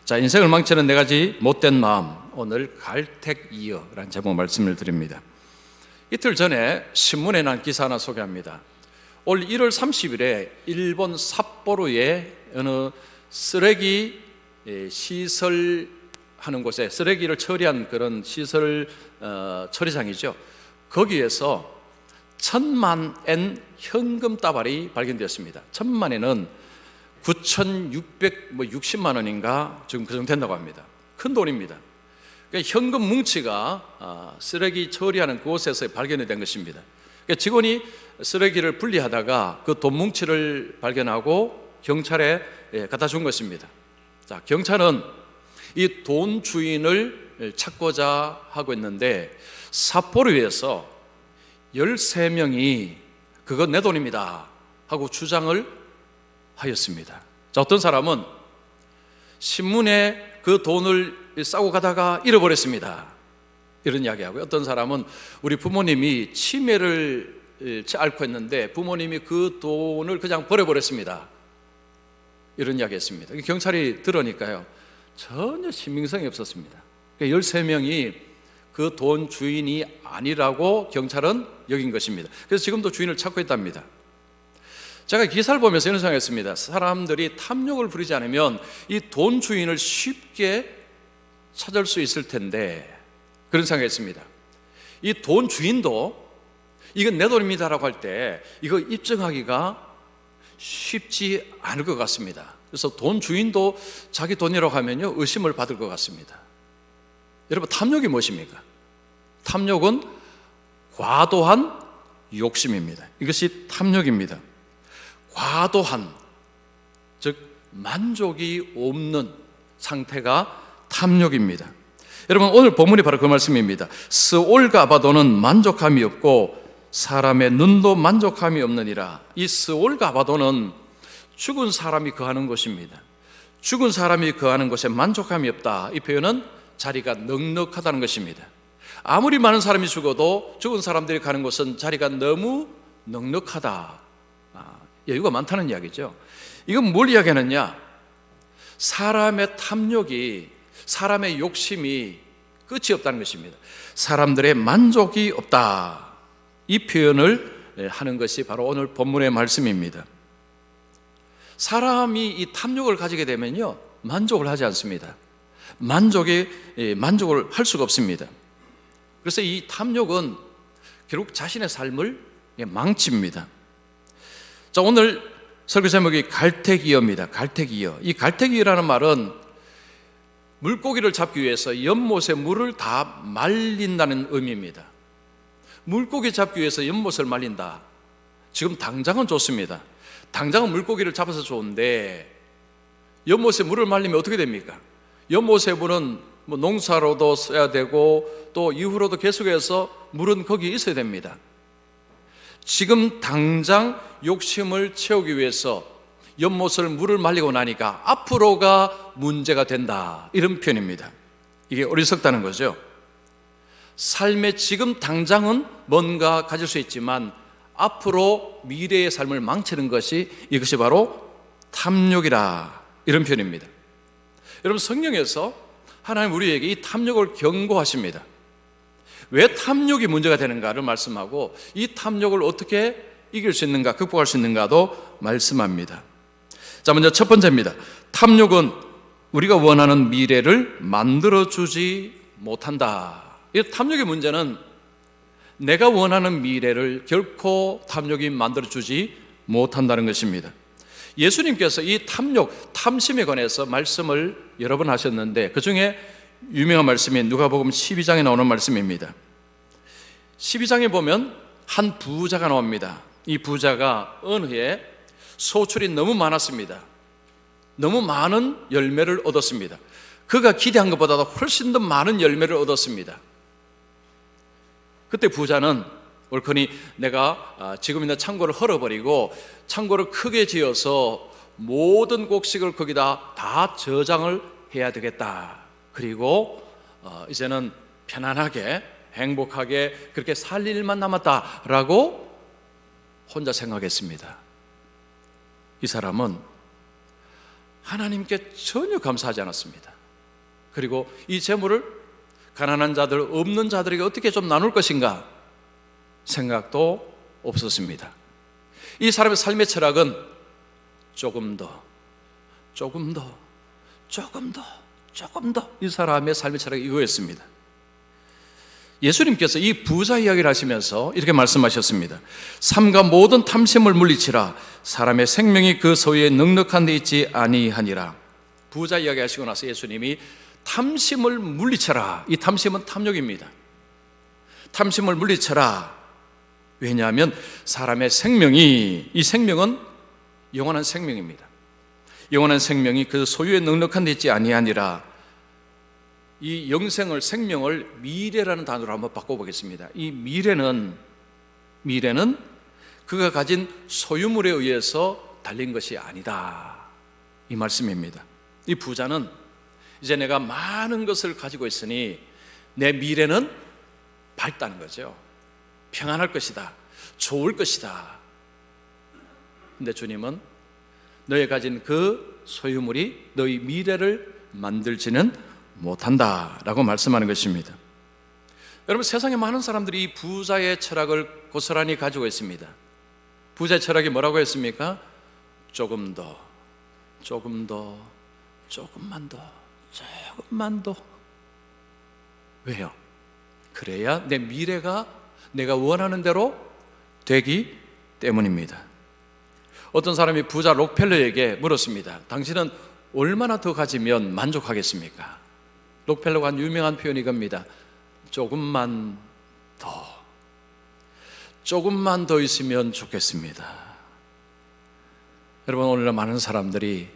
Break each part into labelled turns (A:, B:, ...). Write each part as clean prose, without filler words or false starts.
A: 자, 인생을 망치는 네 가지 못된 마음, 오늘 갈택이어라는 제목 말씀을 드립니다. 이틀 전에 신문에 난 기사 하나 소개합니다. 올 1월 30일에 일본 삿포로의 어느 쓰레기 시설하는 곳에, 쓰레기를 처리한 그런 시설 처리장이죠. 거기에서 1,000만 엔 현금 다발이 발견되었습니다. 1,000만 엔은 9,660만 원인가 지금 그 정도 된다고 합니다. 큰 돈입니다. 그러니까 현금 뭉치가 쓰레기 처리하는 그곳에서 발견이 된 것입니다. 그러니까 직원이 쓰레기를 분리하다가 그 돈 뭉치를 발견하고 경찰에 갖다 준 것입니다. 자, 경찰은 이 돈 주인을 찾고자 하고 있는데 삿포로에서 13명이 그건 내 돈입니다 하고 주장을 하였습니다. 자, 어떤 사람은 신문에 그 돈을 싸고 가다가 잃어버렸습니다, 이런 이야기하고요. 어떤 사람은 우리 부모님이 치매를 앓고 있는데 부모님이 그 돈을 그냥 버려버렸습니다, 이런 이야기했습니다. 경찰이 들으니까요, 전혀 신빙성이 없었습니다. 13명이 그 돈 주인이 아니라고 경찰은 여긴 것입니다. 그래서 지금도 주인을 찾고 있답니다. 제가 기사를 보면서 이런 생각했습니다. 사람들이 탐욕을 부리지 않으면 이 돈 주인을 쉽게 찾을 수 있을 텐데, 그런 생각했습니다. 이 돈 주인도 이건 내 돈입니다라고 할 때 이거 입증하기가 쉽지 않을 것 같습니다. 그래서 돈 주인도 자기 돈이라고 하면요, 의심을 받을 것 같습니다. 여러분, 탐욕이 무엇입니까? 탐욕은 과도한 욕심입니다. 이것이 탐욕입니다. 과도한, 즉 만족이 없는 상태가 탐욕입니다. 여러분, 오늘 본문이 바로 그 말씀입니다. 스올과 아바도는 만족함이 없고 사람의 눈도 만족함이 없느니라. 이 스올과 아바도는 죽은 사람이 거하는 곳입니다. 죽은 사람이 거하는 곳에 만족함이 없다, 이 표현은 자리가 넉넉하다는 것입니다. 아무리 많은 사람이 죽어도 죽은 사람들이 가는 곳은 자리가 너무 넉넉하다, 여유가 많다는 이야기죠. 이건 뭘 이야기하느냐? 사람의 탐욕이, 사람의 욕심이 끝이 없다는 것입니다. 사람들의 만족이 없다, 이 표현을 하는 것이 바로 오늘 본문의 말씀입니다. 사람이 이 탐욕을 가지게 되면요, 만족을 하지 않습니다. 만족을 할 수가 없습니다. 그래서 이 탐욕은 결국 자신의 삶을 망칩니다. 자, 오늘 설교 제목이 갈택이어입니다. 갈택이어. 이 갈택이어라는 말은 물고기를 잡기 위해서 연못에 물을 다 말린다는 의미입니다. 물고기 잡기 위해서 연못을 말린다. 지금 당장은 좋습니다. 당장은 물고기를 잡아서 좋은데 연못에 물을 말리면 어떻게 됩니까? 연못의 물은 농사로도 써야 되고 또 이후로도 계속해서 물은 거기에 있어야 됩니다. 지금 당장 욕심을 채우기 위해서 연못을 물을 말리고 나니까 앞으로가 문제가 된다, 이런 표현입니다. 이게 어리석다는 거죠. 삶의 지금 당장은 뭔가 가질 수 있지만 앞으로 미래의 삶을 망치는 것이, 이것이 바로 탐욕이라, 이런 표현입니다. 여러분, 성경에서 하나님 우리에게 이 탐욕을 경고하십니다. 왜 탐욕이 문제가 되는가를 말씀하고 이 탐욕을 어떻게 이길 수 있는가, 극복할 수 있는가도 말씀합니다. 자, 먼저 첫 번째입니다. 탐욕은 우리가 원하는 미래를 만들어주지 못한다. 이 탐욕의 문제는 내가 원하는 미래를 결코 탐욕이 만들어주지 못한다는 것입니다. 예수님께서 이 탐욕, 탐심에 관해서 말씀을 여러 번 하셨는데 그 중에 유명한 말씀이 누가복음 12장에 나오는 말씀입니다. 12장에 보면 한 부자가 나옵니다. 이 부자가 어느 해에 소출이 너무 많았습니다. 너무 많은 열매를 얻었습니다. 그가 기대한 것보다도 훨씬 더 많은 열매를 얻었습니다. 그때 부자는 옳거니 내가 지금 있는 창고를 헐어버리고 창고를 크게 지어서 모든 곡식을 거기다 다 저장을 해야 되겠다. 그리고 이제는 편안하게 행복하게 그렇게 살 일만 남았다라고 혼자 생각했습니다. 이 사람은 하나님께 전혀 감사하지 않았습니다. 그리고 이 재물을 가난한 자들, 없는 자들에게 어떻게 좀 나눌 것인가 생각도 없었습니다. 이 사람의 삶의 철학은 조금 더, 조금 더, 조금 더, 조금 더, 이 사람의 삶의 철학이 이거였습니다. 예수님께서 이 부자 이야기를 하시면서 이렇게 말씀하셨습니다. 삼가 모든 탐심을 물리치라. 사람의 생명이 그 소유에 넉넉한 데 있지 아니하니라. 부자 이야기 하시고 나서 예수님이 탐심을 물리쳐라. 이 탐심은 탐욕입니다. 탐심을 물리쳐라. 왜냐하면 사람의 생명이, 이 생명은 영원한 생명입니다. 영원한 생명이 그 소유에 넉넉한 데 있지 아니하니라. 이 영생을, 생명을 미래라는 단어로 한번 바꿔보겠습니다. 이 미래는 그가 가진 소유물에 의해서 달린 것이 아니다, 이 말씀입니다. 이 부자는 이제 내가 많은 것을 가지고 있으니 내 미래는 밝다는 거죠. 평안할 것이다, 좋을 것이다. 근데 주님은 너의 가진 그 소유물이 너의 미래를 만들지는 못한다라고 말씀하는 것입니다. 여러분, 세상에 많은 사람들이 이 부자의 철학을 고스란히 가지고 있습니다. 부자의 철학이 뭐라고 했습니까? 조금 더, 조금 더, 조금만 더, 조금만 더. 왜요? 그래야 내 미래가 내가 원하는 대로 되기 때문입니다. 어떤 사람이 부자 록펠러에게 물었습니다. 당신은 얼마나 더 가지면 만족하겠습니까? 록펠러가 한 유명한 표현이 이겁니다. 조금만 더, 조금만 더 있으면 좋겠습니다. 여러분, 오늘날 많은 사람들이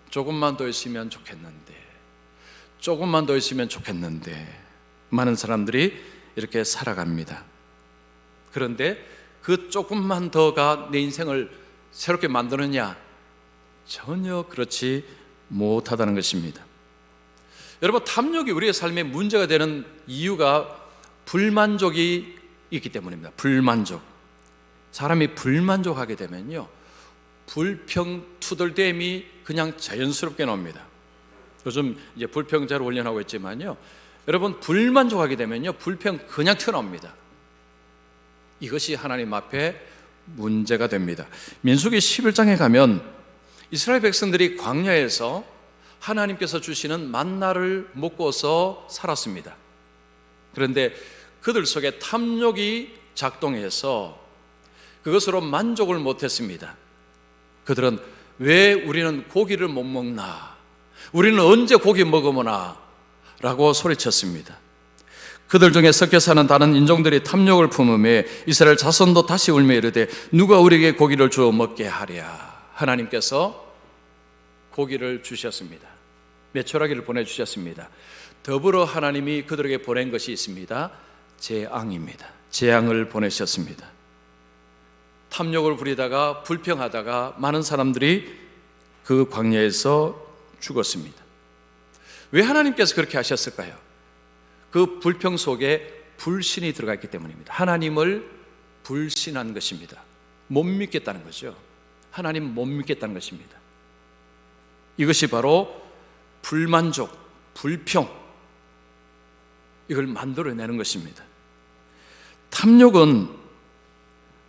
A: 조금만 더 있으면 좋겠는데, 조금만 더 있으면 좋겠는데, 많은 사람들이 이렇게 살아갑니다. 그런데 그 조금만 더가 내 인생을 새롭게 만드느냐? 전혀 그렇지 못하다는 것입니다. 여러분, 탐욕이 우리의 삶에 문제가 되는 이유가 불만족이 있기 때문입니다. 불만족. 사람이 불만족하게 되면요, 불평, 투덜댐이 그냥 자연스럽게 나옵니다. 요즘 이제 불평자를 훈련하고 있지만요, 여러분, 불만족하게 되면요, 불평 그냥 튀어나옵니다. 이것이 하나님 앞에 문제가 됩니다. 민수기 11장에 가면 이스라엘 백성들이 광야에서 하나님께서 주시는 만나를 먹고서 살았습니다. 그런데 그들 속에 탐욕이 작동해서 그것으로 만족을 못했습니다. 그들은 왜 우리는 고기를 못 먹나? 우리는 언제 고기 먹으나? 라고 소리쳤습니다. 그들 중에 섞여 사는 다른 인종들이 탐욕을 품음에 이스라엘 자손도 다시 울며 이르되 누가 우리에게 고기를 주어 먹게 하랴. 하나님께서 고기를 주셨습니다. 메추라기를 보내주셨습니다. 더불어 하나님이 그들에게 보낸 것이 있습니다. 재앙입니다. 재앙을 보내셨습니다. 탐욕을 부리다가 불평하다가 많은 사람들이 그 광야에서 죽었습니다. 왜 하나님께서 그렇게 하셨을까요? 그 불평 속에 불신이 들어가 있기 때문입니다. 하나님을 불신한 것입니다. 못 믿겠다는 거죠. 하나님 못 믿겠다는 것입니다. 이것이 바로 불만족, 불평, 이걸 만들어내는 것입니다. 탐욕은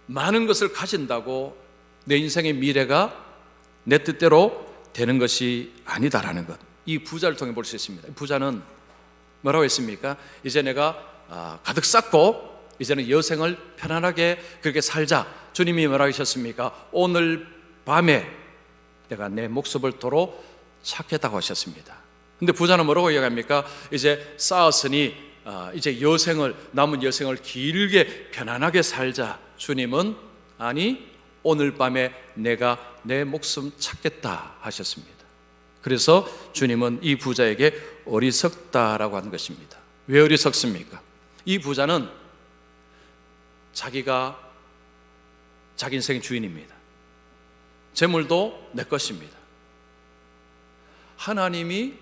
A: 많은 것을 가진다고 내 인생의 미래가 내 뜻대로 되는 것이 아니다라는 것, 이 부자를 통해 볼 수 있습니다. 부자는 뭐라고 했습니까? 이제 내가 가득 쌓고 이제는 여생을 편안하게 그렇게 살자. 주님이 뭐라고 하셨습니까? 오늘 밤에 내가 내 목숨을 도로 찾겠다고 하셨습니다. 근데 부자는 뭐라고 이야기합니까? 이제 쌓았으니 이제 남은 여생을 길게 편안하게 살자. 주님은 아니, 오늘 밤에 내가 내 목숨 찾겠다 하셨습니다. 그래서 주님은 이 부자에게 어리석다라고 한 것입니다. 왜 어리석습니까? 이 부자는 자기가 자기 인생의 주인입니다. 재물도 내 것입니다. 하나님이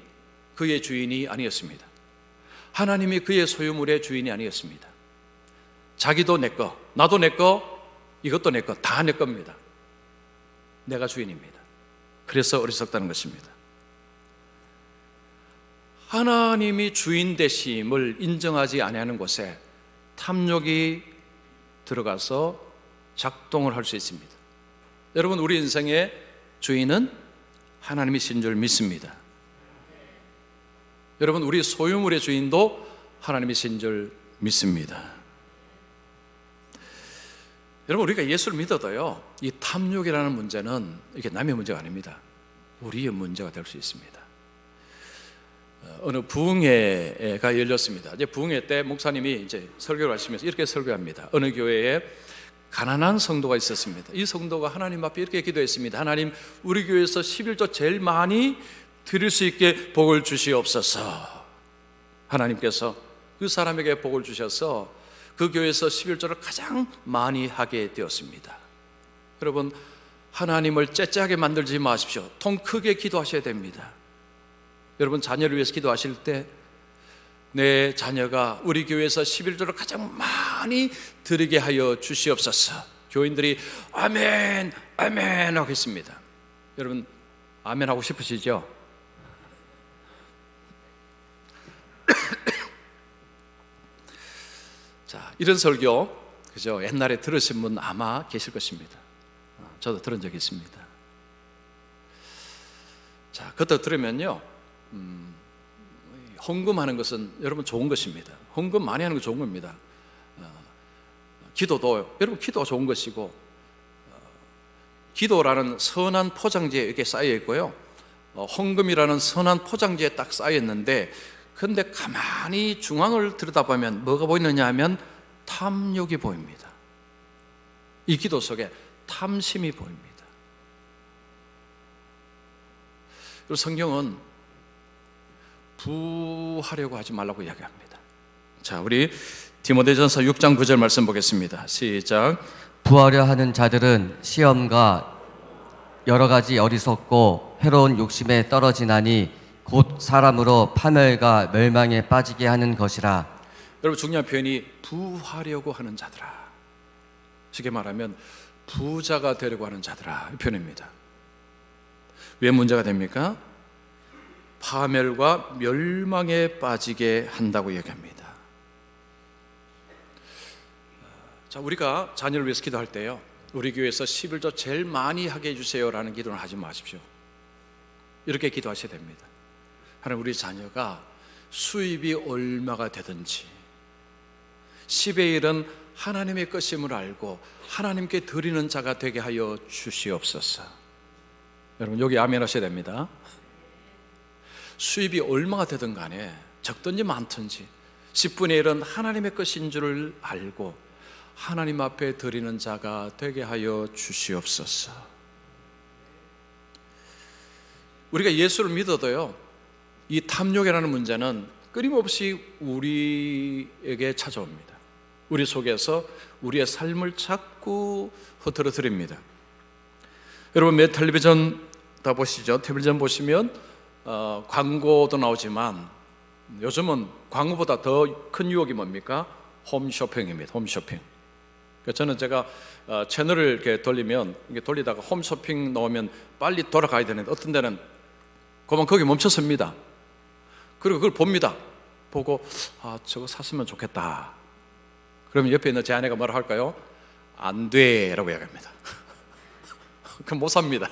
A: 그의 주인이 아니었습니다. 하나님이 그의 소유물의 주인이 아니었습니다. 자기도 내 거, 나도 내 거, 이것도 내 거, 다 내 겁니다. 내가 주인입니다. 그래서 어리석다는 것입니다. 하나님이 주인 되심을 인정하지 아니하는 곳에 탐욕이 들어가서 작동을 할 수 있습니다. 여러분, 우리 인생의 주인은 하나님이신 줄 믿습니다. 여러분, 우리 소유물의 주인도 하나님이신 줄 믿습니다. 여러분, 우리가 예수를 믿어도요, 이 탐욕이라는 문제는 이게 남의 문제가 아닙니다. 우리의 문제가 될 수 있습니다. 어느 부흥회가 열렸습니다. 이제 부흥회 때 목사님이 이제 설교를 하시면서 이렇게 설교합니다. 어느 교회에 가난한 성도가 있었습니다. 이 성도가 하나님 앞에 이렇게 기도했습니다. 하나님, 우리 교회에서 11조 제일 많이 드릴 수 있게 복을 주시옵소서. 하나님께서 그 사람에게 복을 주셔서 그 교회에서 11조를 가장 많이 하게 되었습니다. 여러분, 하나님을 째째하게 만들지 마십시오. 통 크게 기도하셔야 됩니다. 여러분, 자녀를 위해서 기도하실 때 내 자녀가 우리 교회에서 11조를 가장 많이 드리게 하여 주시옵소서. 교인들이 아멘, 아멘 하겠습니다. 여러분, 아멘 하고 싶으시죠? 자, 이런 설교, 그죠? 옛날에 들으신 분 아마 계실 것입니다. 저도 들은 적이 있습니다. 자, 그것도 들으면요, 헌금하는 것은 여러분 좋은 것입니다. 헌금 많이 하는 거 좋은 겁니다. 기도도, 여러분 기도가 좋은 것이고, 기도라는 선한 포장지에 이렇게 쌓여 있고요, 헌금이라는 선한 포장지에 딱 쌓여 있는데, 그런데 가만히 중앙을 들여다보면 뭐가 보이느냐 하면 탐욕이 보입니다. 이 기도 속에 탐심이 보입니다. 그리고 성경은 부하려고 하지 말라고 이야기합니다. 자, 우리 디모데전서 6장 9절 말씀 보겠습니다. 시작.
B: 부하려 하는 자들은 시험과 여러 가지 어리석고 해로운 욕심에 떨어지나니 곧 사람으로 파멸과 멸망에 빠지게 하는 것이라.
A: 여러분, 중요한 표현이 부하려고 하는 자들아. 쉽게 말하면 부자가 되려고 하는 자들아, 이 표현입니다. 왜 문제가 됩니까? 파멸과 멸망에 빠지게 한다고 얘기합니다. 자, 우리가 자녀를 위해서 기도할 때요, 우리 교회에서 11조 제일 많이 하게 해주세요라는 기도는 하지 마십시오. 이렇게 기도하셔야 됩니다. 하나님, 우리 자녀가 수입이 얼마가 되든지 10의 1은 하나님의 것임을 알고 하나님께 드리는 자가 되게 하여 주시옵소서. 여러분, 여기 아멘 하셔야 됩니다. 수입이 얼마가 되든 간에 적든지 많든지 10분의 1은 하나님의 것인 줄을 알고 하나님 앞에 드리는 자가 되게 하여 주시옵소서. 우리가 예수를 믿어도요, 이 탐욕이라는 문제는 끊임없이 우리에게 찾아옵니다. 우리 속에서 우리의 삶을 자꾸 흐트러뜨립니다. 여러분, 매 텔레비전 다 보시죠? 텔레비전 보시면 광고도 나오지만 요즘은 광고보다 더 큰 유혹이 뭡니까? 홈쇼핑입니다. 홈쇼핑. 저는 제가 채널을 이렇게 돌리면, 이게 돌리다가 홈쇼핑 나오면 빨리 돌아가야 되는데 어떤 데는 그만 거기 멈췄습니다. 그리고 그걸 봅니다. 보고 저거 샀으면 좋겠다. 그러면 옆에 있는 제 아내가 뭐라 할까요? 안 돼 라고 이야기합니다. 그럼 못 삽니다.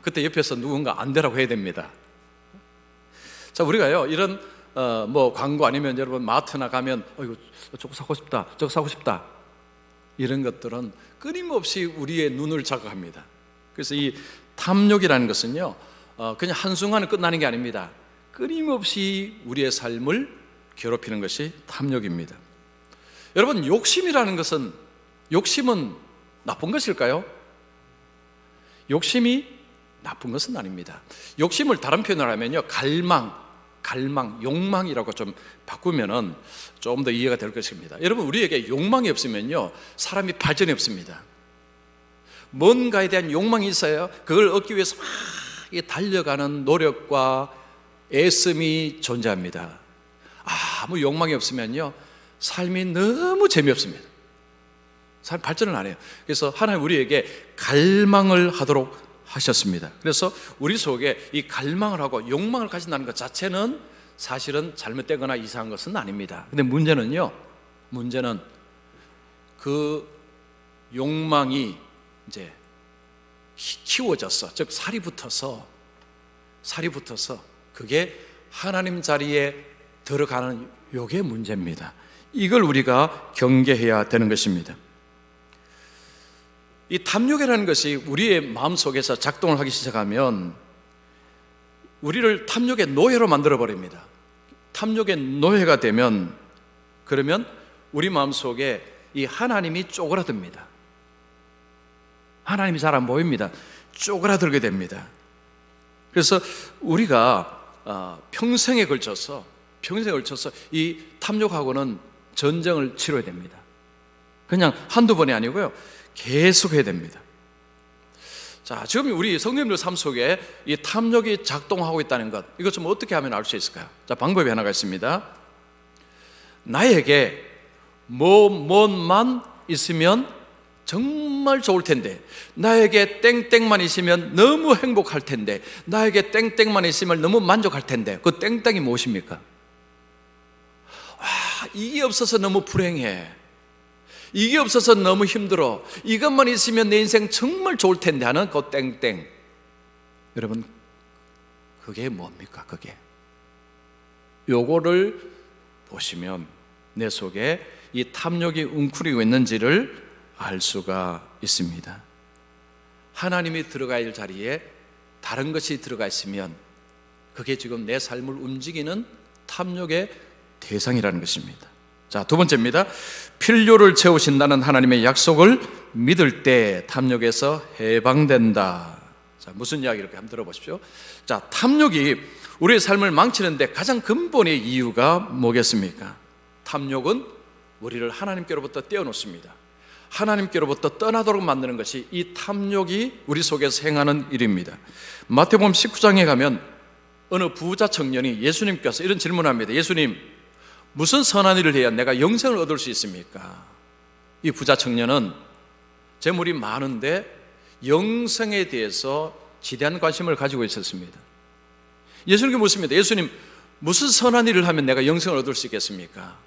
A: 그때 옆에서 누군가 안 되라고 해야 됩니다. 자, 우리가요, 이런 뭐 광고 아니면 여러분 마트나 가면 이거 저거 사고 싶다, 저거 사고 싶다, 이런 것들은 끊임없이 우리의 눈을 자극합니다. 그래서 이 탐욕이라는 것은요, 그냥 한순간에 끝나는 게 아닙니다. 끊임없이 우리의 삶을 괴롭히는 것이 탐욕입니다. 여러분, 욕심이라는 것은, 욕심은 나쁜 것일까요? 욕심이 나쁜 것은 아닙니다. 욕심을 다른 표현을 하면요, 갈망, 욕망이라고 좀 바꾸면은 좀 더 이해가 될 것입니다. 여러분, 우리에게 욕망이 없으면요, 사람이 발전이 없습니다. 뭔가에 대한 욕망이 있어요. 그걸 얻기 위해서 막 달려가는 노력과 애씀이 존재합니다. 아무 욕망이 없으면요, 삶이 너무 재미없습니다. 삶 발전을 안 해요. 그래서 하나님 우리에게 갈망을 하도록 하셨습니다. 그래서 우리 속에 이 갈망을 하고 욕망을 가진다는 것 자체는 사실은 잘못되거나 이상한 것은 아닙니다. 근데 문제는 그 욕망이 이제 키워져서, 즉 살이 붙어서 그게 하나님 자리에 들어가는 요게 문제입니다. 이걸 우리가 경계해야 되는 것입니다. 이 탐욕이라는 것이 우리의 마음속에서 작동을 하기 시작하면 우리를 탐욕의 노예로 만들어 버립니다. 탐욕의 노예가 되면, 그러면 우리 마음속에 이 하나님이 쪼그라듭니다. 하나님이 잘 안 보입니다. 쪼그라들게 됩니다. 그래서 우리가 평생에 걸쳐서 이 탐욕하고는 전쟁을 치러야 됩니다. 그냥 한두 번이 아니고요, 계속 해야 됩니다. 자, 지금 우리 성도님들 삶 속에 이 탐욕이 작동하고 있다는 것, 이것 좀 어떻게 하면 알 수 있을까요? 자, 방법이 하나가 있습니다. 나에게 뭐만 있으면 정말 좋을 텐데, 나에게 땡땡만 있으면 너무 행복할 텐데, 나에게 땡땡만 있으면 너무 만족할 텐데, 그 땡땡이 무엇입니까? 이게 없어서 너무 불행해, 이게 없어서 너무 힘들어, 이것만 있으면 내 인생 정말 좋을 텐데 하는 그 땡땡. 여러분, 그게 뭡니까? 그게 요거를 보시면 내 속에 이 탐욕이 웅크리고 있는지를 알 수가 있습니다. 하나님이 들어가야 할 자리에 다른 것이 들어가 있으면 그게 지금 내 삶을 움직이는 탐욕의 대상이라는 것입니다. 자, 두 번째입니다. 필요를 채우신다는 하나님의 약속을 믿을 때 탐욕에서 해방된다. 자, 무슨 이야기일까 한번 들어보십시오. 자, 탐욕이 우리의 삶을 망치는데 가장 근본의 이유가 뭐겠습니까? 탐욕은 우리를 하나님께로부터 떼어놓습니다. 하나님께로부터 떠나도록 만드는 것이 이 탐욕이 우리 속에서 행하는 일입니다. 마태복음 19장에 가면 어느 부자 청년이 예수님께서 이런 질문을 합니다. 예수님, 무슨 선한 일을 해야 내가 영생을 얻을 수 있습니까? 이 부자 청년은 재물이 많은데 영생에 대해서 지대한 관심을 가지고 있었습니다. 예수님께 묻습니다. 예수님, 무슨 선한 일을 하면 내가 영생을 얻을 수 있겠습니까?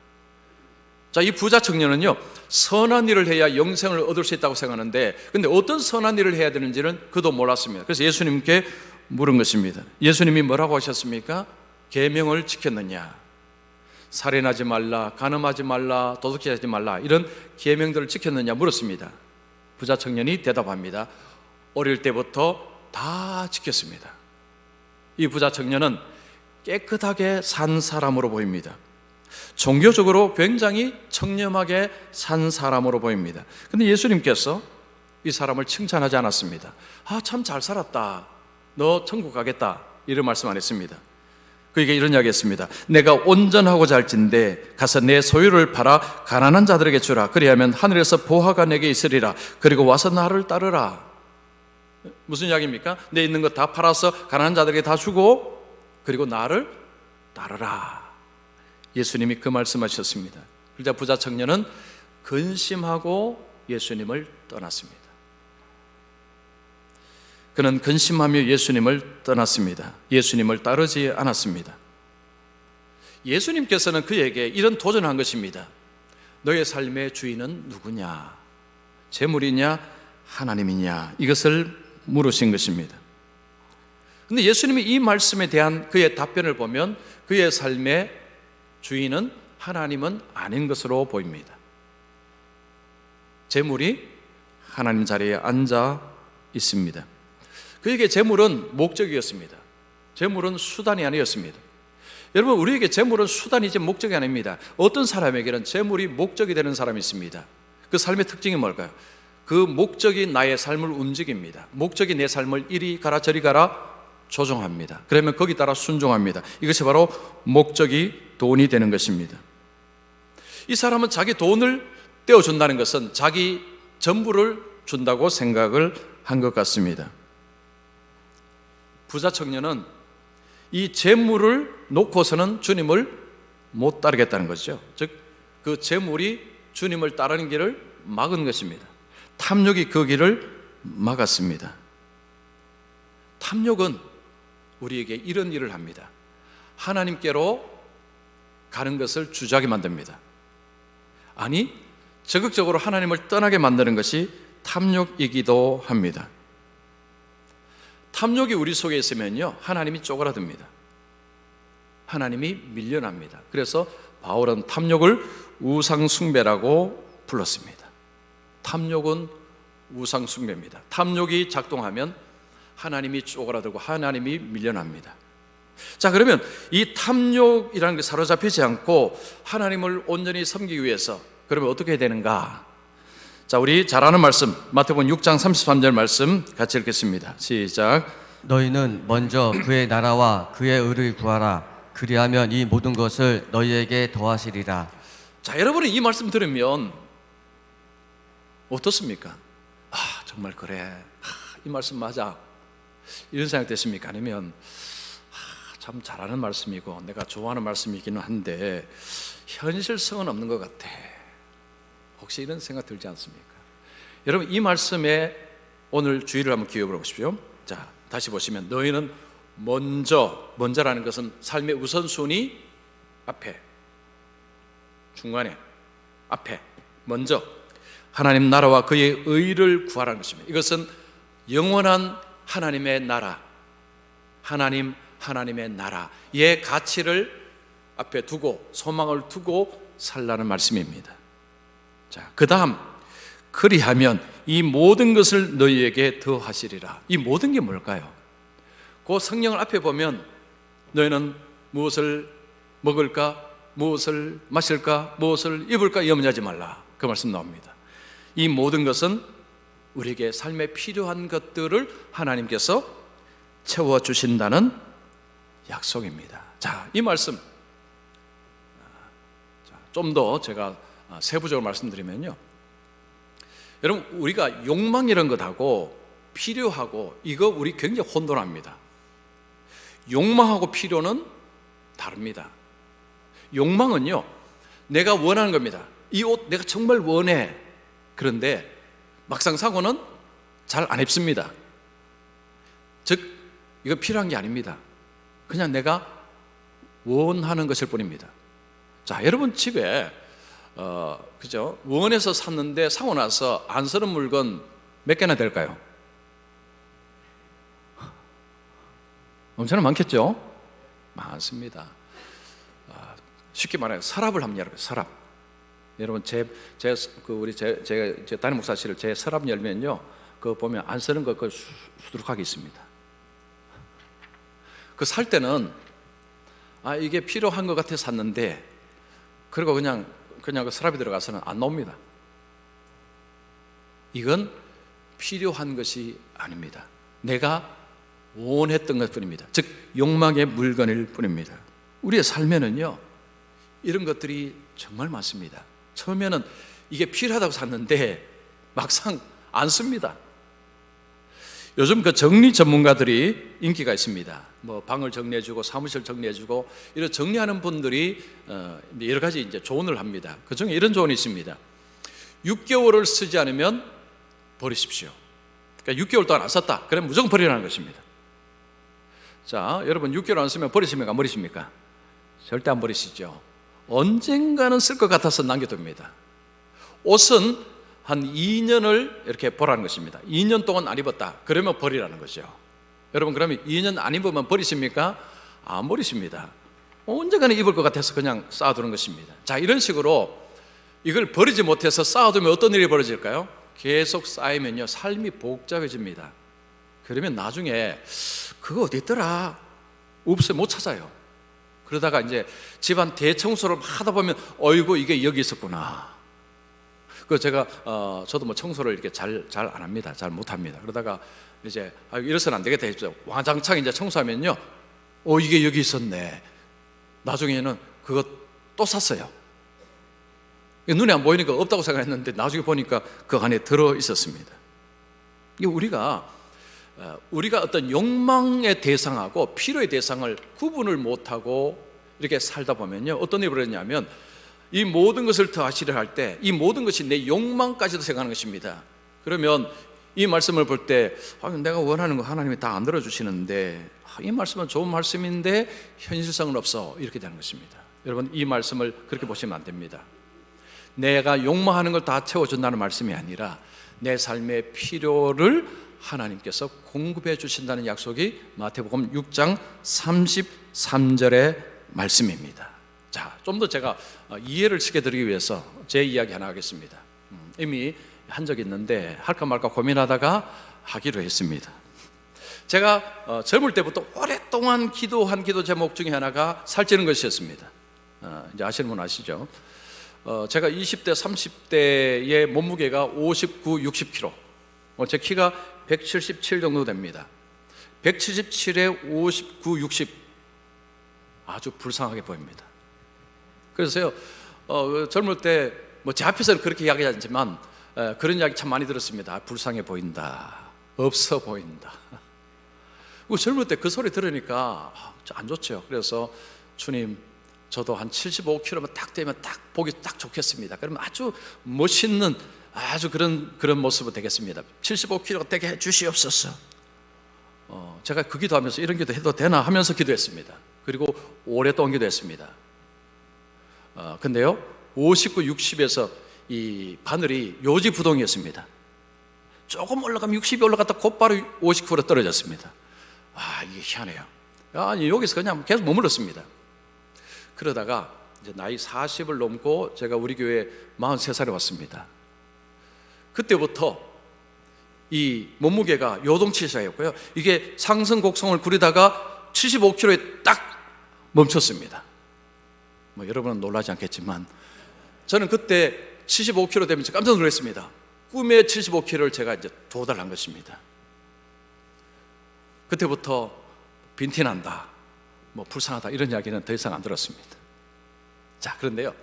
A: 자, 이 부자 청년은요, 선한 일을 해야 영생을 얻을 수 있다고 생각하는데, 근데 어떤 선한 일을 해야 되는지는 그도 몰랐습니다. 그래서 예수님께 물은 것입니다. 예수님이 뭐라고 하셨습니까? 계명을 지켰느냐? 살인하지 말라, 간음하지 말라, 도둑질하지 말라, 이런 계명들을 지켰느냐 물었습니다. 부자 청년이 대답합니다. 어릴 때부터 다 지켰습니다. 이 부자 청년은 깨끗하게 산 사람으로 보입니다. 종교적으로 굉장히 청렴하게 산 사람으로 보입니다. 그런데 예수님께서 이 사람을 칭찬하지 않았습니다. 참 잘 살았다, 너 천국 가겠다, 이런 말씀 안 했습니다. 그에게 이런 이야기 했습니다. 내가 온전하고자 할진대 가서 내 소유를 팔아 가난한 자들에게 주라. 그리하면 하늘에서 보화가 내게 있으리라. 그리고 와서 나를 따르라. 무슨 이야기입니까? 내 있는 거 다 팔아서 가난한 자들에게 다 주고 그리고 나를 따르라. 예수님이 그 말씀하셨습니다. 그러자 부자 청년은 근심하고 예수님을 떠났습니다. 그는 근심하며 예수님을 떠났습니다. 예수님을 따르지 않았습니다. 예수님께서는 그에게 이런 도전을 한 것입니다. 너의 삶의 주인은 누구냐? 재물이냐? 하나님이냐? 이것을 물으신 것입니다. 그런데 예수님이 이 말씀에 대한 그의 답변을 보면 그의 삶의 주인은 하나님은 아닌 것으로 보입니다. 재물이 하나님 자리에 앉아 있습니다. 그에게 재물은 목적이었습니다. 재물은 수단이 아니었습니다. 여러분, 우리에게 재물은 수단이지 목적이 아닙니다. 어떤 사람에게는 재물이 목적이 되는 사람이 있습니다. 그 삶의 특징이 뭘까요? 그 목적이 나의 삶을 움직입니다. 목적이 내 삶을 이리 가라 저리 가라 조종합니다. 그러면 거기 따라 순종합니다. 이것이 바로 목적이 돈이 되는 것입니다. 이 사람은 자기 돈을 떼어준다는 것은 자기 전부를 준다고 생각을 한 것 같습니다. 부자 청년은 이 재물을 놓고서는 주님을 못 따르겠다는 것이죠. 즉, 그 재물이 주님을 따르는 길을 막은 것입니다. 탐욕이 그 길을 막았습니다. 탐욕은 우리에게 이런 일을 합니다. 하나님께로 가는 것을 주저하게 만듭니다. 아니, 적극적으로 하나님을 떠나게 만드는 것이 탐욕이기도 합니다. 탐욕이 우리 속에 있으면요, 하나님이 쪼그라듭니다. 하나님이 밀려납니다. 그래서 바울은 탐욕을 우상숭배라고 불렀습니다. 탐욕은 우상숭배입니다. 탐욕이 작동하면 하나님이 쪼그라들고 하나님이 밀려납니다. 자, 그러면 이 탐욕이라는 게 사로잡히지 않고 하나님을 온전히 섬기기 위해서 그러면 어떻게 해야 되는가? 자, 우리 잘 아는 말씀 마태복음 6장 33절 말씀 같이 읽겠습니다. 시작.
B: 너희는 먼저 그의 나라와 그의 의를 구하라. 그리하면 이 모든 것을 너희에게 더하시리라.
A: 자, 여러분이 이 말씀 들으면 어떻습니까? 아, 정말 그래. 이 말씀 맞아. 이런 생각 되십니까? 아니면 참 잘하는 말씀이고 내가 좋아하는 말씀이기는 한데 현실성은 없는 것 같아. 혹시 이런 생각 들지 않습니까? 여러분, 이 말씀에 오늘 주의를 한번 기울여 보십시오. 자, 다시 보시면 너희는 먼저라는 것은 삶의 우선순위 앞에, 중간에, 앞에, 먼저 하나님 나라와 그의 의를 구하라는 것입니다. 이것은 영원한 하나님의 나라, 하나님의 나라의 가치를 앞에 두고 소망을 두고 살라는 말씀입니다. 자, 그 다음, 그리하면 이 모든 것을 너희에게 더하시리라. 이 모든 게 뭘까요? 그 성경을 앞에 보면 너희는 무엇을 먹을까, 무엇을 마실까, 무엇을 입을까 염려하지 말라, 그 말씀 나옵니다. 이 모든 것은 우리에게 삶에 필요한 것들을 하나님께서 채워주신다는 약속입니다. 자, 이 말씀 좀 더 제가 세부적으로 말씀드리면요, 여러분, 우리가 욕망 이런 것하고 필요하고 이거 우리 굉장히 혼돈합니다. 욕망하고 필요는 다릅니다. 욕망은요, 내가 원하는 겁니다. 이 옷 내가 정말 원해. 그런데 막상 사고는 잘 안 입습니다. 즉, 이거 필요한 게 아닙니다. 그냥 내가 원하는 것일 뿐입니다. 자, 여러분 집에 그죠? 원해서 샀는데 사고 나서 안 쓰는 물건 몇 개나 될까요? 엄청나 많겠죠? 많습니다. 쉽게 말해서 서랍을 한번 열어봐요. 서랍. 여러분, 제 담임 목사실을 제 서랍 열면요, 그거 보면 안 쓰는 거 그 수두룩하게 있습니다. 그 살 때는 이게 필요한 것 같아 샀는데, 그리고 그냥 그 서랍에 들어가서는 안 나옵니다. 이건 필요한 것이 아닙니다. 내가 원했던 것 뿐입니다. 즉, 욕망의 물건일 뿐입니다. 우리의 삶에는요, 이런 것들이 정말 많습니다. 처음에는 이게 필요하다고 샀는데 막상 안 씁니다. 요즘 그 정리 전문가들이 인기가 있습니다. 뭐 방을 정리해주고 사무실 정리해주고 이런 정리하는 분들이 여러 가지 이제 조언을 합니다. 그 중에 이런 조언이 있습니다. 6개월을 쓰지 않으면 버리십시오. 그러니까 6개월 동안 안 썼다, 그러면 무조건 버리라는 것입니다. 자, 여러분, 6개월 안 쓰면 버리십니까? 안 버리십니까? 절대 안 버리시죠. 언젠가는 쓸 것 같아서 남겨둡니다. 옷은 한 2년을 이렇게 보라는 것입니다. 2년 동안 안 입었다, 그러면 버리라는 거죠. 여러분, 그러면 2년 안 입으면 버리십니까? 안 버리십니다. 언젠가는 입을 것 같아서 그냥 쌓아두는 것입니다. 자, 이런 식으로 이걸 버리지 못해서 쌓아두면 어떤 일이 벌어질까요? 계속 쌓이면요, 삶이 복잡해집니다. 그러면 나중에 그거 어디 있더라? 없어요. 못 찾아요. 그러다가 이제 집안 대청소를 하다 보면 어이구, 이게 여기 있었구나. 그 제가 저도 뭐 청소를 이렇게 잘 안 합니다. 잘 못 합니다. 그러다가 이제 이래서는 안 되겠다 했죠. 와장창 이제 청소하면요, 이게 여기 있었네. 나중에는 그거 또 샀어요. 눈에 안 보이니까 없다고 생각했는데 나중에 보니까 그 안에 들어 있었습니다. 이게 우리가 어떤 욕망의 대상하고 필요의 대상을 구분을 못하고 이렇게 살다 보면요, 어떤 일이 벌어지냐면 이 모든 것을 더하시려 할 때 이 모든 것이 내 욕망까지도 생각하는 것입니다. 그러면 이 말씀을 볼 때 내가 원하는 거 하나님이 다 안 들어주시는데 이 말씀은 좋은 말씀인데 현실성은 없어, 이렇게 되는 것입니다. 여러분, 이 말씀을 그렇게 보시면 안 됩니다. 내가 욕망하는 걸 다 채워준다는 말씀이 아니라 내 삶의 필요를 하나님께서 공급해 주신다는 약속이 마태복음 6장 33절의 말씀입니다. 자, 좀 더 제가 이해를 쉽게 드리기 위해서 제 이야기 하나 하겠습니다. 이미 한 적이 있는데 할까 말까 고민하다가 하기로 했습니다. 제가 젊을 때부터 오랫동안 기도한 기도 제목 중에 하나가 살찌는 것이었습니다. 이제 아시는 분 아시죠? 제가 20대, 30대의 몸무게가 59, 60kg. 제 키가 177 정도 됩니다. 177에 59, 60. 아주 불쌍하게 보입니다. 그래서요, 젊을 때, 제 앞에서는 그렇게 이야기하지 않지만, 그런 이야기 참 많이 들었습니다. 불쌍해 보인다. 없어 보인다. 젊을 때 그 소리 들으니까 안 좋죠. 그래서 주님, 저도 한 75kg만 딱 되면 딱 보기 딱 좋겠습니다. 그러면 아주 멋있는 아주 그런 모습이 되겠습니다. 75kg가 되게 해 주시옵소서. 제가 그 기도하면서 이런 기도 해도 되나 하면서 기도했습니다. 그리고 오랫동안 기도했습니다. 근데요, 59, 60에서 이 바늘이 요지부동이었습니다. 조금 올라가면 60이 올라갔다 곧바로 59로 떨어졌습니다. 이게 희한해요. 아니, 여기서 그냥 계속 머물렀습니다. 그러다가 이제 나이 40을 넘고 제가 우리 교회에 43살에 왔습니다. 그때부터 이 몸무게가 요동치기 시작했고요. 이게 상승 곡선을 그리다가 75kg에 딱 멈췄습니다. 여러분은 놀라지 않겠지만 저는 그때 75kg 되면서 깜짝 놀랐습니다. 꿈의 75kg를 제가 이제 도달한 것입니다. 그때부터 빈티난다, 불쌍하다 이런 이야기는 더 이상 안 들었습니다. 자, 그런데요,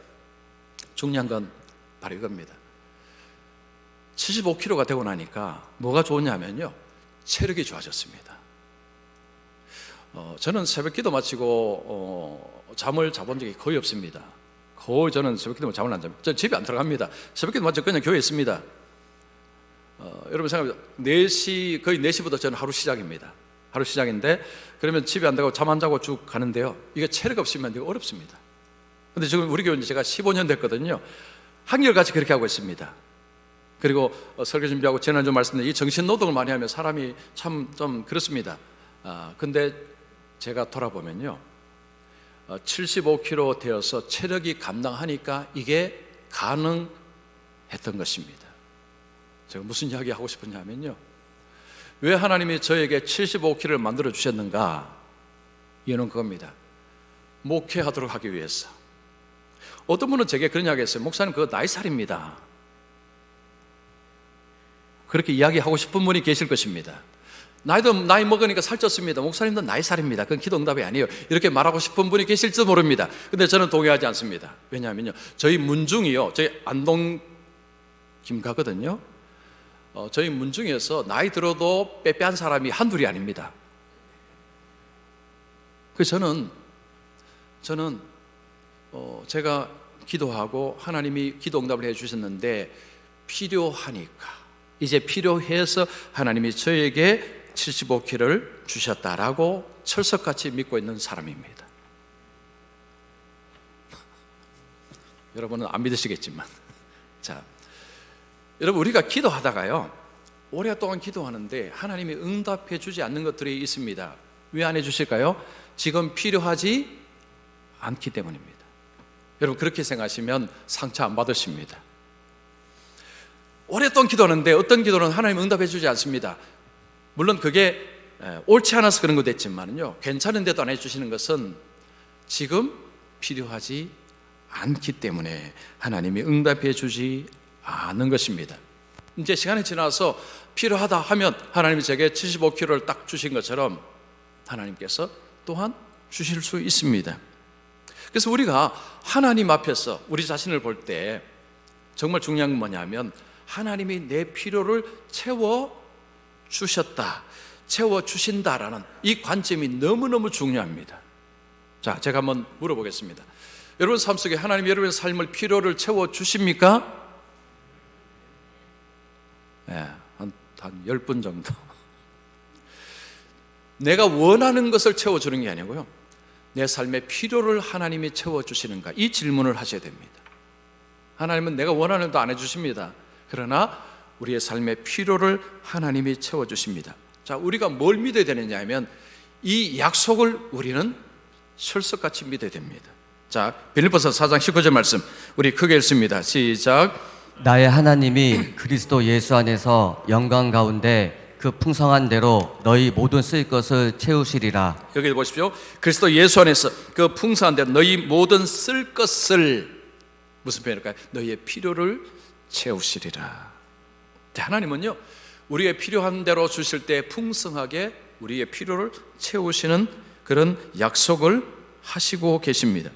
A: 중요한 건 바로 이겁니다. 75kg가 되고 나니까 뭐가 좋냐면요, 체력이 좋아졌습니다. 저는 새벽 기도 마치고 잠을 자본 적이 거의 없습니다. 거의 저는 새벽 기도면 잠을 안 잡니다. 저는 집에 안 들어갑니다. 새벽 기도 마치고 그냥 교회에 있습니다. 여러분 생각해보세요. 4시, 거의 4시부터 저는 하루 시작입니다. 하루 시작인데 그러면 집에 안 가고 잠 안 자고 쭉 가는데요, 이게 체력 없으면 이거 어렵습니다. 근데 지금 우리 교회는 제가 15년 됐거든요. 한결같이 그렇게 하고 있습니다. 그리고 설교 준비하고 지난주 말씀드린 이 정신 노동을 많이 하면 사람이 참 좀 그렇습니다. 근데 제가 돌아보면요, 75kg 되어서 체력이 감당하니까 이게 가능했던 것입니다. 제가 무슨 이야기 하고 싶었냐면요, 왜 하나님이 저에게 75kg를 만들어 주셨는가? 이유는 그겁니다. 목회하도록 하기 위해서. 어떤 분은 제게 그런 이야기 했어요. 목사님, 그거 나이살입니다. 그렇게 이야기하고 싶은 분이 계실 것입니다. 나이 먹으니까 살쪘습니다. 목사님도 나이살입니다. 그건 기도 응답이 아니에요. 이렇게 말하고 싶은 분이 계실지도 모릅니다. 근데 저는 동의하지 않습니다. 왜냐하면요, 저희 문중이요, 저희 안동 김가거든요. 저희 문중에서 나이 들어도 빼빼한 사람이 한둘이 아닙니다. 그래서 저는 제가 기도하고 하나님이 기도 응답을 해주셨는데 필요하니까, 이제 필요해서 하나님이 저에게 75kg를 주셨다라고 철석같이 믿고 있는 사람입니다. 여러분은 안 믿으시겠지만, 자, 여러분, 우리가 기도하다가요, 오랫동안 기도하는데 하나님이 응답해 주지 않는 것들이 있습니다. 왜 안 해주실까요? 지금 필요하지 않기 때문입니다. 여러분, 그렇게 생각하시면 상처 안 받으십니다. 오랫동안 기도하는데 어떤 기도는 하나님 응답해 주지 않습니다. 물론 그게 옳지 않아서 그런 것도 있지만요, 괜찮은데도 안 해주시는 것은 지금 필요하지 않기 때문에 하나님이 응답해 주지 않은 것입니다. 이제 시간이 지나서 필요하다 하면 하나님이 제게 75kg를 딱 주신 것처럼 하나님께서 또한 주실 수 있습니다. 그래서 우리가 하나님 앞에서 우리 자신을 볼 때 정말 중요한 건 뭐냐면, 하나님이 내 필요를 채워주셨다, 채워주신다라는 이 관점이 너무너무 중요합니다. 자, 제가 한번 물어보겠습니다. 여러분 삶 속에 하나님이 여러분의 삶을 필요를 채워주십니까? 네, 한 10분 정도. 내가 원하는 것을 채워주는 게 아니고요, 내 삶의 필요를 하나님이 채워주시는가, 이 질문을 하셔야 됩니다. 하나님은 내가 원하는 것도 안 해주십니다. 그러나 우리의 삶의 필요를 하나님이 채워주십니다. 자, 우리가 뭘 믿어야 되느냐 하면 이 약속을 우리는 철석같이 믿어야 됩니다. 자, 빌립보서 4장 19절 말씀 우리 크게 읽습니다. 시작.
B: 나의 하나님이 그리스도 예수 안에서 영광 가운데 그 풍성한 대로 너희 모든 쓸 것을 채우시리라.
A: 여기 보십시오. 그리스도 예수 안에서 그 풍성한 대로 너희 모든 쓸 것을, 무슨 표현일까요? 너희의 필요를 채우시리라. 하나님은요, 우리의 필요한 대로 주실 때 풍성하게 우리의 필요를 채우시는 그런 약속을 하시고 계십니다.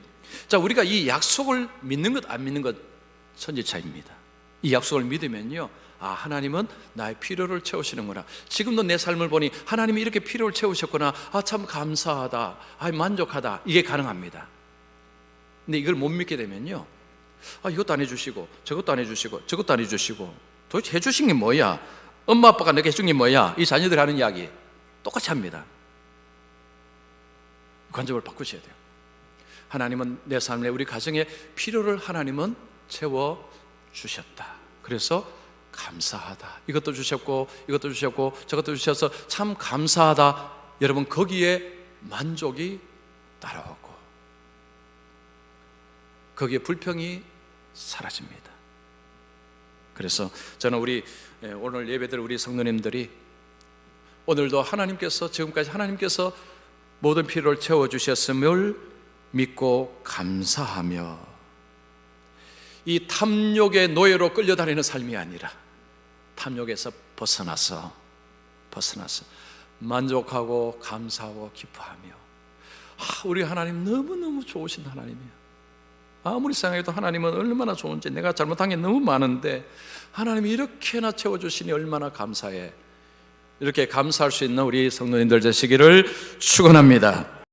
A: 자, 우리가 이 약속을 믿는 것 안 믿는 것 천지 차이입니다. 이 약속을 믿으면요, 아, 하나님은 나의 필요를 채우시는구나. 지금도 내 삶을 보니 하나님이 이렇게 필요를 채우셨구나. 아, 참 감사하다. 아, 만족하다. 이게 가능합니다. 근데 이걸 못 믿게 되면요, 아, 이것도 안 해주시고 저것도 안 해주시고 저것도 안 해주시고 도대체 해주신 게 뭐야? 엄마 아빠가 내게 해준 게 뭐야? 이 자녀들이 하는 이야기 똑같이 합니다. 관점을 바꾸셔야 돼요. 하나님은 내 삶에, 우리 가정에 필요를 하나님은 채워주셨다. 그래서 감사하다. 이것도 주셨고 이것도 주셨고 저것도 주셔서 참 감사하다. 여러분, 거기에 만족이 따라오고 거기에 불평이 사라집니다. 그래서 저는 우리 오늘 예배들 우리 성도님들이 오늘도 하나님께서, 지금까지 하나님께서 모든 필요를 채워주셨음을 믿고 감사하며 이 탐욕의 노예로 끌려다니는 삶이 아니라 탐욕에서 벗어나서 만족하고 감사하고 기뻐하며, 우리 하나님 너무너무 좋으신 하나님이야. 아무리 생각해도 하나님은 얼마나 좋은지, 내가 잘못한 게 너무 많은데 하나님이 이렇게나 채워주시니 얼마나 감사해. 이렇게 감사할 수 있는 우리 성도님들 되시기를 축원합니다.